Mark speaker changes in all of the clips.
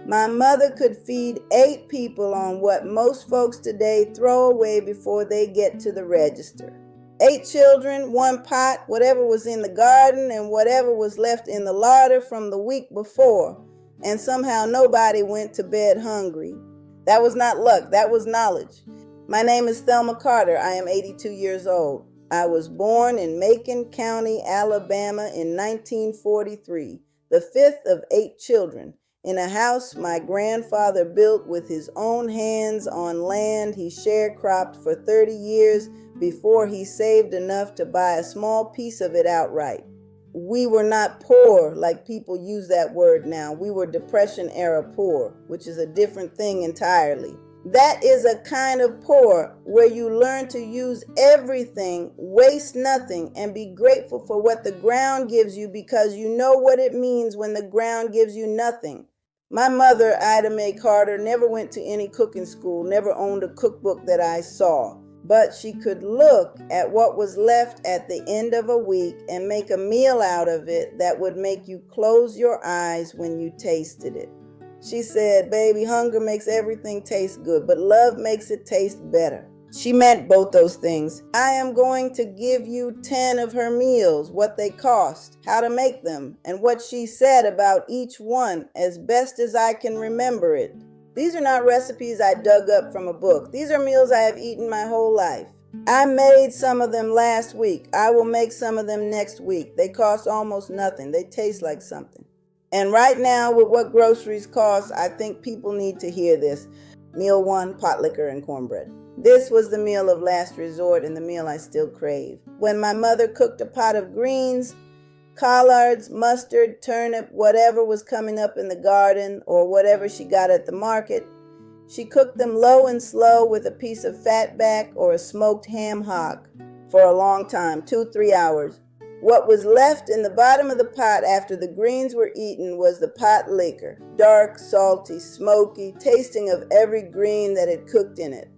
Speaker 1: My mother could feed 8 people on what most folks today throw away before they get to the register. 8 children, 1 pot, whatever was in the garden and whatever was left in the larder from the week before, and somehow nobody went to bed hungry. That was not luck, that was knowledge. My name is Thelma Carter. I am 82 years old. I was born in Macon County, Alabama in 1943, the 5th of 8 children, in a house my grandfather built with his own hands on land he sharecropped for 30 years before he saved enough to buy a small piece of it outright. We were not poor like people use that word now. We were Depression-era poor, which is a different thing entirely. That is a kind of poor where you learn to use everything, waste nothing, and be grateful for what the ground gives you because you know what it means when the ground gives you nothing. My mother, Ida Mae Carter, never went to any cooking school, never owned a cookbook that I saw, but she could look at what was left at the end of a week and make a meal out of it that would make you close your eyes when you tasted it. She said, "Baby, hunger makes everything taste good, but love makes it taste better." She meant both those things. I am going to give you 10 of her meals, what they cost, how to make them, and what she said about each one as best as I can remember it. These are not recipes I dug up from a book. These are meals I have eaten my whole life. I made some of them last week. I will make some of them next week. They cost almost nothing. They taste like something. And right now, with what groceries cost, I think people need to hear this. Meal 1, pot liquor and cornbread. This was the meal of last resort and the meal I still crave. When my mother cooked a pot of greens, collards, mustard, turnip, whatever was coming up in the garden or whatever she got at the market, she cooked them low and slow with a piece of fatback or a smoked ham hock for a long time, 2-3 hours. What was left in the bottom of the pot after the greens were eaten was the pot liquor, dark, salty, smoky, tasting of every green that had cooked in it.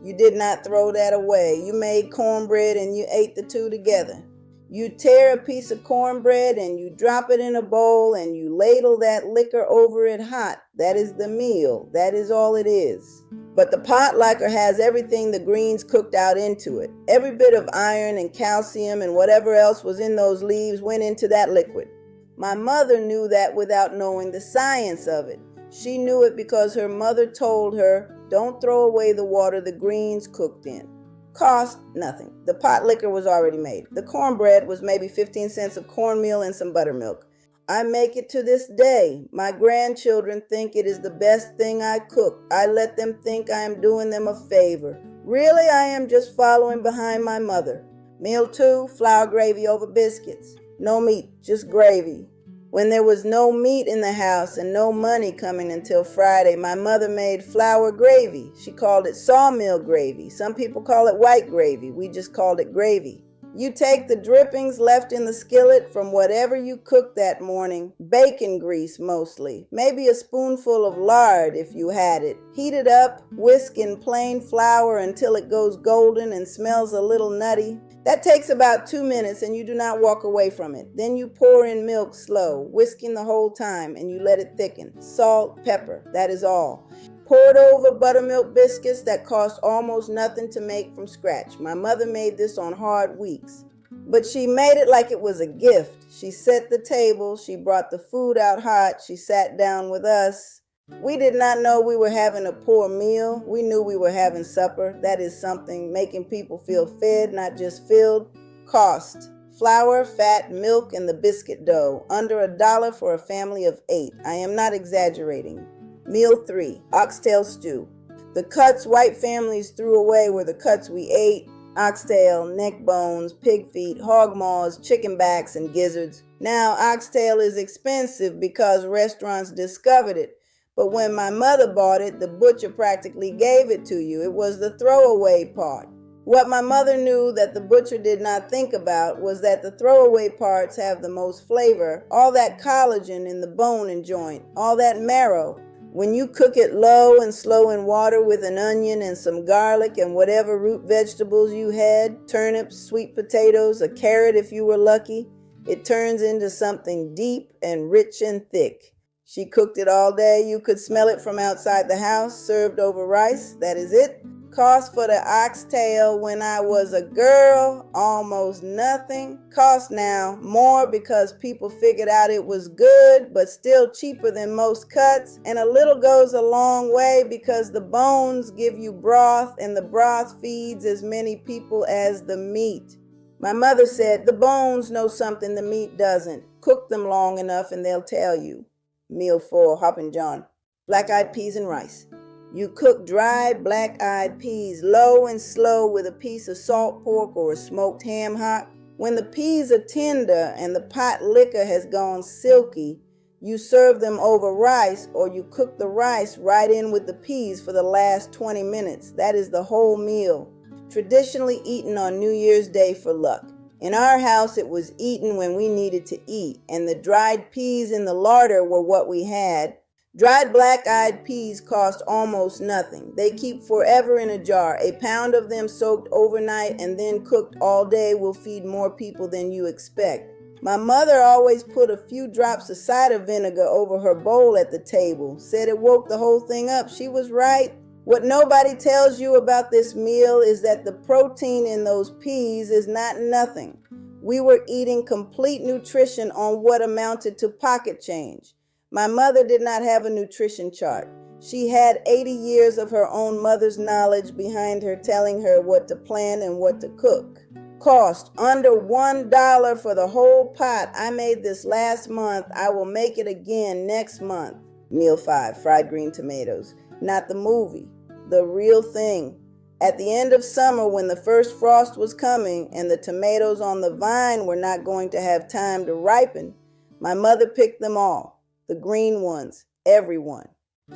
Speaker 1: You did not throw that away. You made cornbread and you ate the two together. You tear a piece of cornbread and you drop it in a bowl and you ladle that liquor over it hot. That is the meal. That is all it is. But the pot liquor has everything the greens cooked out into it. Every bit of iron and calcium and whatever else was in those leaves went into that liquid. My mother knew that without knowing the science of it. She knew it because her mother told her, "Don't throw away the water the greens cooked in." Cost nothing. The pot liquor was already made. The cornbread was maybe 15 cents of cornmeal and some buttermilk. I make it to this day. My grandchildren think it is the best thing I cook. I let them think I am doing them a favor. Really, I am just following behind my mother. Meal 2, flour gravy over biscuits. No meat, just gravy. When there was no meat in the house and no money coming until Friday, my mother made flour gravy. She called it sawmill gravy. Some people call it white gravy. We just called it gravy. You take the drippings left in the skillet from whatever you cooked that morning, bacon grease mostly, maybe a spoonful of lard if you had it. Heat it up, whisk in plain flour until it goes golden and smells a little nutty. That takes about 2 minutes and you do not walk away from it. Then you pour in milk slow, whisking the whole time, and you let it thicken. Salt, pepper, that is all. Poured over buttermilk biscuits that cost almost nothing to make from scratch. My mother made this on hard weeks, but she made it like it was a gift. She set the table, she brought the food out hot, she sat down with us. We did not know we were having a poor meal. We knew we were having supper. That is something, making people feel fed, not just filled. Cost: flour, fat, milk, and the biscuit dough. Under $1 for a family of 8. I am not exaggerating. Meal 3, oxtail stew. The cuts white families threw away were the cuts we ate: oxtail, neck bones, pig feet, hog maws, chicken backs, and gizzards. Now, oxtail is expensive because restaurants discovered it. But when my mother bought it, the butcher practically gave it to you. It was the throwaway part. What my mother knew that the butcher did not think about was that the throwaway parts have the most flavor, all that collagen in the bone and joint, all that marrow. When you cook it low and slow in water with an onion and some garlic and whatever root vegetables you had, turnips, sweet potatoes, a carrot if you were lucky, it turns into something deep and rich and thick. She cooked it all day. You could smell it from outside the house, served over rice. That is it. Cost for the oxtail when I was a girl, almost nothing. Cost now more because people figured out it was good, but still cheaper than most cuts. And a little goes a long way because the bones give you broth, and the broth feeds as many people as the meat. My mother said, the bones know something the meat doesn't. Cook them long enough and they'll tell you. Meal 4, Hoppin' John. Black-eyed peas and rice. You cook dried black-eyed peas low and slow with a piece of salt pork or a smoked ham hock. When the peas are tender and the pot liquor has gone silky, you serve them over rice, or you cook the rice right in with the peas for the last 20 minutes. That is the whole meal. Traditionally eaten on New Year's Day for luck. In our house, it was eaten when we needed to eat, and the dried peas in the larder were what we had. Dried black-eyed peas cost almost nothing. They keep forever in a jar. A pound of them soaked overnight and then cooked all day will feed more people than you expect. My mother always put a few drops of cider vinegar over her bowl at the table. Said it woke the whole thing up. She was right. What nobody tells you about this meal is that the protein in those peas is not nothing. We were eating complete nutrition on what amounted to pocket change. My mother did not have a nutrition chart. She had 80 years of her own mother's knowledge behind her telling her what to plan and what to cook. Cost under $1 for the whole pot. I made this last month. I will make it again next month. Meal 5, fried green tomatoes. Not the movie, the real thing. At the end of summer, when the first frost was coming and the tomatoes on the vine were not going to have time to ripen, my mother picked them all. The green ones, every one.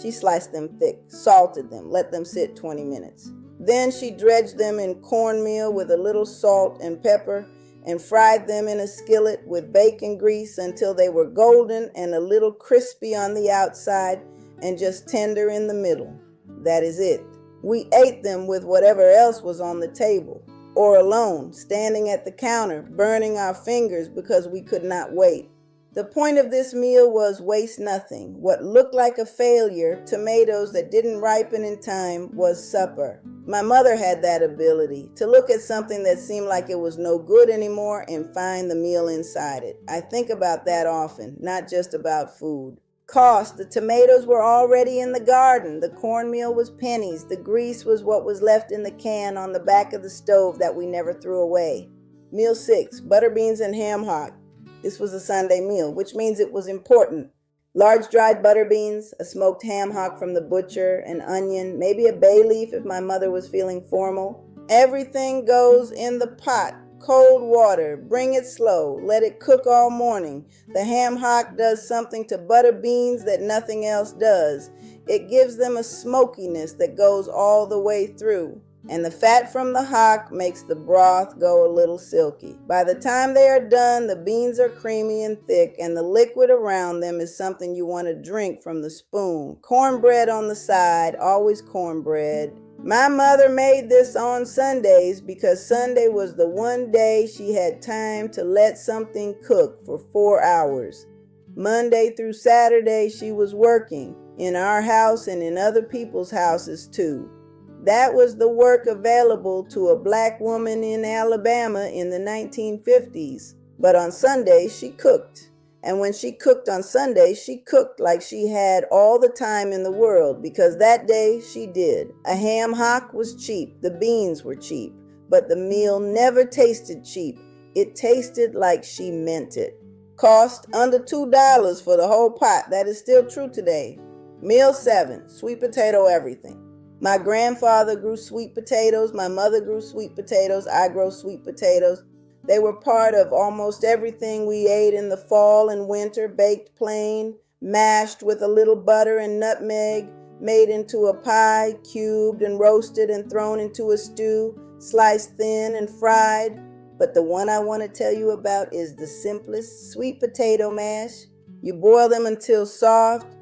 Speaker 1: She sliced them thick, salted them, let them sit 20 minutes. Then she dredged them in cornmeal with a little salt and pepper and fried them in a skillet with bacon grease until they were golden and a little crispy on the outside and just tender in the middle. That is it. We ate them with whatever else was on the table, or alone, standing at the counter, burning our fingers because we could not wait. The point of this meal was waste nothing. What looked like a failure, tomatoes that didn't ripen in time, was supper. My mother had that ability to look at something that seemed like it was no good anymore and find the meal inside it. I think about that often, not just about food. Cost, the tomatoes were already in the garden. The cornmeal was pennies. The grease was what was left in the can on the back of the stove that we never threw away. Meal 6, butter beans and ham hock. This was a Sunday meal, which means it was important. Large dried butter beans, a smoked ham hock from the butcher, an onion, maybe a bay leaf if my mother was feeling formal. Everything goes in the pot. Cold water, bring it slow, let it cook all morning. The ham hock does something to butter beans that nothing else does. It gives them a smokiness that goes all the way through. And the fat from the hock makes the broth go a little silky. By the time they are done, the beans are creamy and thick, and the liquid around them is something you want to drink from the spoon. Cornbread on the side, always cornbread. My mother made this on Sundays because Sunday was the one day she had time to let something cook for 4 hours. Monday through Saturday she was working, in our house and in other people's houses too. That was the work available to a black woman in Alabama in the 1950s. But on Sundays, she cooked. And when she cooked on Sundays, she cooked like she had all the time in the world, because that day she did. A ham hock was cheap. The beans were cheap. But the meal never tasted cheap. It tasted like she meant it. Cost under $2 for the whole pot. That is still true today. Meal 7, sweet potato everything. My grandfather grew sweet potatoes. My mother grew sweet potatoes. I grow sweet potatoes. They were part of almost everything we ate in the fall and winter, baked plain, mashed with a little butter and nutmeg, made into a pie, cubed and roasted and thrown into a stew, sliced thin and fried. But the one I want to tell you about is the simplest, sweet potato mash. You boil them until soft.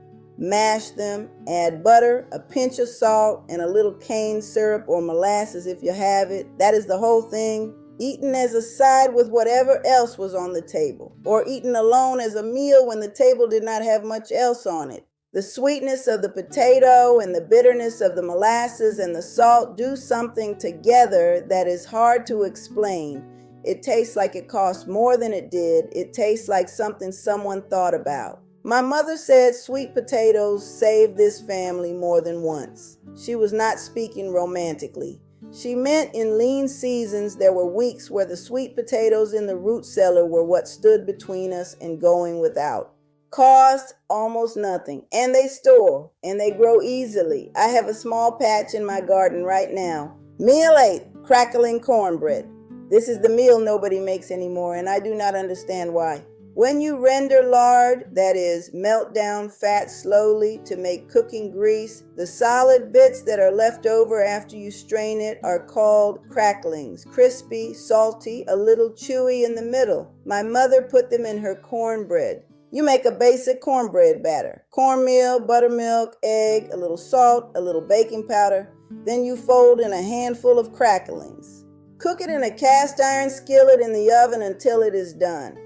Speaker 1: Mash them, add butter, a pinch of salt, and a little cane syrup or molasses if you have it. That is the whole thing. eaten as a side with whatever else was on the table, or eaten alone as a meal when the table did not have much else on it. The sweetness of the potato and the bitterness of the molasses and the salt do something together that is hard to explain. It tastes like it cost more than it did. It tastes like something someone thought about. My mother said sweet potatoes saved this family more than once. She was not speaking romantically. She meant in lean seasons there were weeks where the sweet potatoes in the root cellar were what stood between us and going without. Cost almost nothing, and they store, and they grow easily. I have a small patch in my garden right now. Meal 8, crackling cornbread. This is the meal nobody makes anymore, and I do not understand why. When you render lard, that is, melt down fat slowly to make cooking grease, the solid bits that are left over after you strain it are called cracklings, crispy, salty, a little chewy in the middle. My mother put them in her cornbread. You make a basic cornbread batter. Cornmeal, buttermilk, egg, a little salt, a little baking powder. Then you fold in a handful of cracklings. Cook it in a cast iron skillet in the oven until it is done.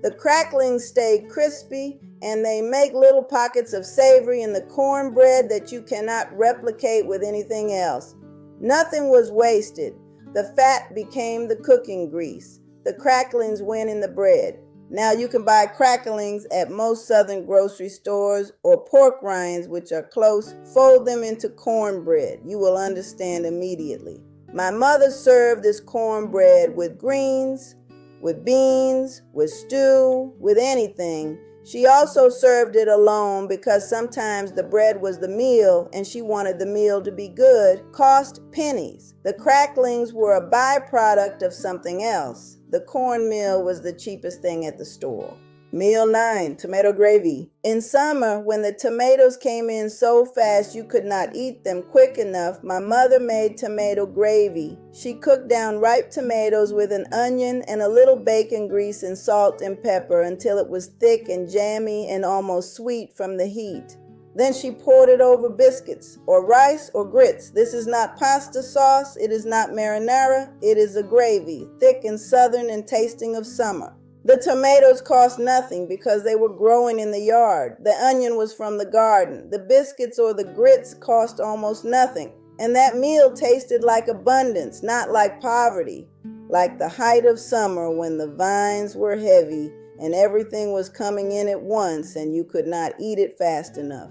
Speaker 1: The cracklings stay crispy and they make little pockets of savory in the cornbread that you cannot replicate with anything else. Nothing was wasted. The fat became the cooking grease. The cracklings went in the bread. Now you can buy cracklings at most southern grocery stores or pork rinds, which are close. Fold them into cornbread. You will understand immediately. My mother served this cornbread with greens, with beans, with stew, with anything. She also served it alone because sometimes the bread was the meal and she wanted the meal to be good. Cost pennies. The cracklings were a byproduct of something else. The cornmeal was the cheapest thing at the store. Meal 9, tomato gravy. In summer, when the tomatoes came in so fast you could not eat them quick enough, my mother made tomato gravy. She cooked down ripe tomatoes with an onion and a little bacon grease and salt and pepper until it was thick and jammy and almost sweet from the heat. Then she poured it over biscuits or rice or grits. This is not pasta sauce. It is not marinara. It is a gravy, thick and southern and tasting of summer. The tomatoes cost nothing because they were growing in the yard. The onion was from the garden. The biscuits or the grits cost almost nothing. And that meal tasted like abundance, not like poverty, like the height of summer when the vines were heavy and everything was coming in at once and you could not eat it fast enough.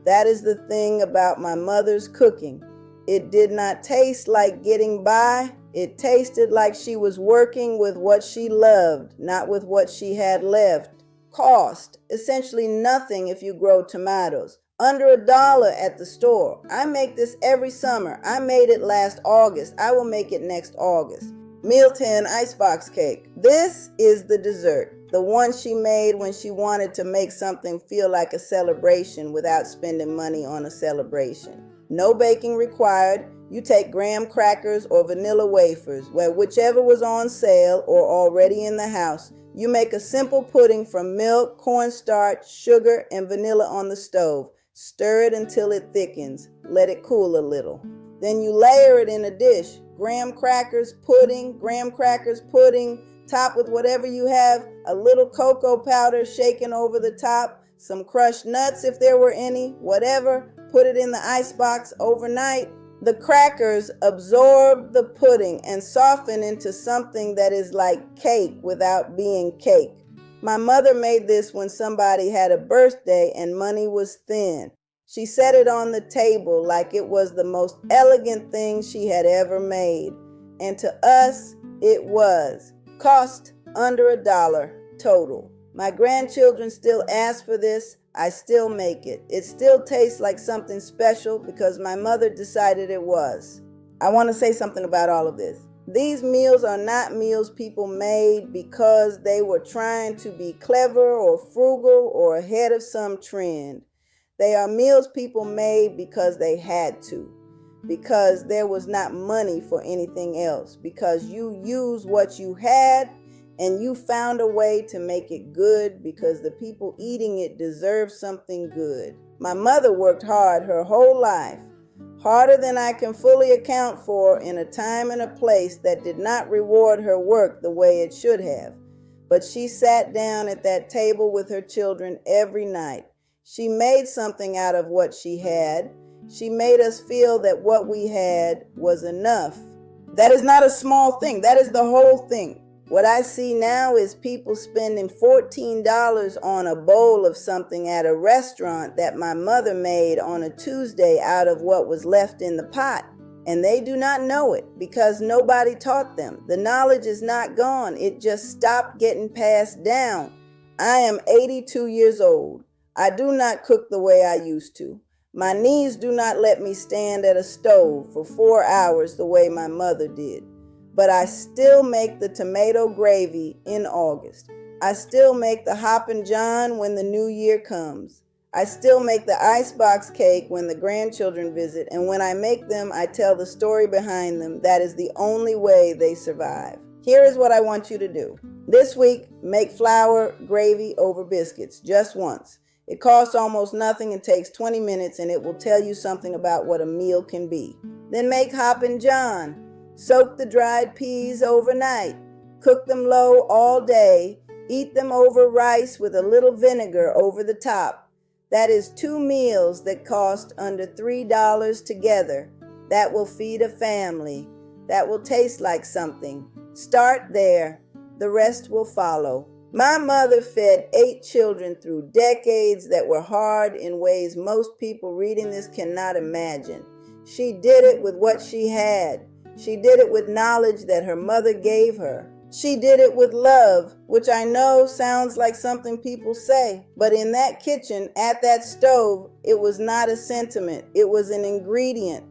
Speaker 1: That is the thing about my mother's cooking. It did not taste like getting by. It tasted like she was working with what she loved, not with what she had left. Cost, essentially nothing if you grow tomatoes. Under $1 at the store. I make this every summer. I made it last August. I will make it next August. Meal 10, icebox cake. This is the dessert. The one she made when she wanted to make something feel like a celebration without spending money on a celebration. No baking required. You take graham crackers or vanilla wafers, whichever was on sale or already in the house. You make a simple pudding from milk, cornstarch, sugar, and vanilla on the stove. Stir it until it thickens. Let it cool a little. Then you layer it in a dish. Graham crackers, pudding, top with whatever you have, a little cocoa powder shaken over the top, some crushed nuts if there were any, whatever. Put it in the icebox overnight. The crackers absorb the pudding and soften into something that is like cake without being cake. My mother made this when somebody had a birthday and money was thin. She set it on the table like it was the most elegant thing she had ever made. And to us, it was. Cost under $1 total. My grandchildren still ask for this. I still make it. It still tastes like something special because my mother decided it was. I want to say something about all of this. These meals are not meals people made because they were trying to be clever or frugal or ahead of some trend. They are meals people made because they had to, because there was not money for anything else, because you used what you had and you found a way to make it good because the people eating it deserve something good. My mother worked hard her whole life. harder than I can fully account for, in a time and a place that did not reward her work the way it should have. But she sat down at that table with her children every night. She made something out of what she had. She made us feel that what we had was enough. That is not a small thing. That is the whole thing. What I see now is people spending $14 on a bowl of something at a restaurant that my mother made on a Tuesday out of what was left in the pot. And they do not know it because nobody taught them. The knowledge is not gone. It just stopped getting passed down. I am 82 years old. I do not cook the way I used to. My knees do not let me stand at a stove for 4 hours the way my mother did. But I still make the tomato gravy in August. I still make the Hoppin' John when the new year comes. I still make the icebox cake when the grandchildren visit, and when I make them, I tell the story behind them. That is the only way they survive. Here is what I want you to do. This week, make flour gravy over biscuits, just once. It costs almost nothing and takes 20 minutes, and it will tell you something about what a meal can be. Then make Hoppin' John. Soak the dried peas overnight. Cook them low all day. Eat them over rice with a little vinegar over the top. That is 2 meals that cost under $3 together. That will feed a family. That will taste like something. Start there. The rest will follow. My mother fed 8 children through decades that were hard in ways most people reading this cannot imagine. She did it with what she had. She did it with knowledge that her mother gave her. She did it with love, which I know sounds like something people say, but in that kitchen, at that stove, it was not a sentiment. It was an ingredient.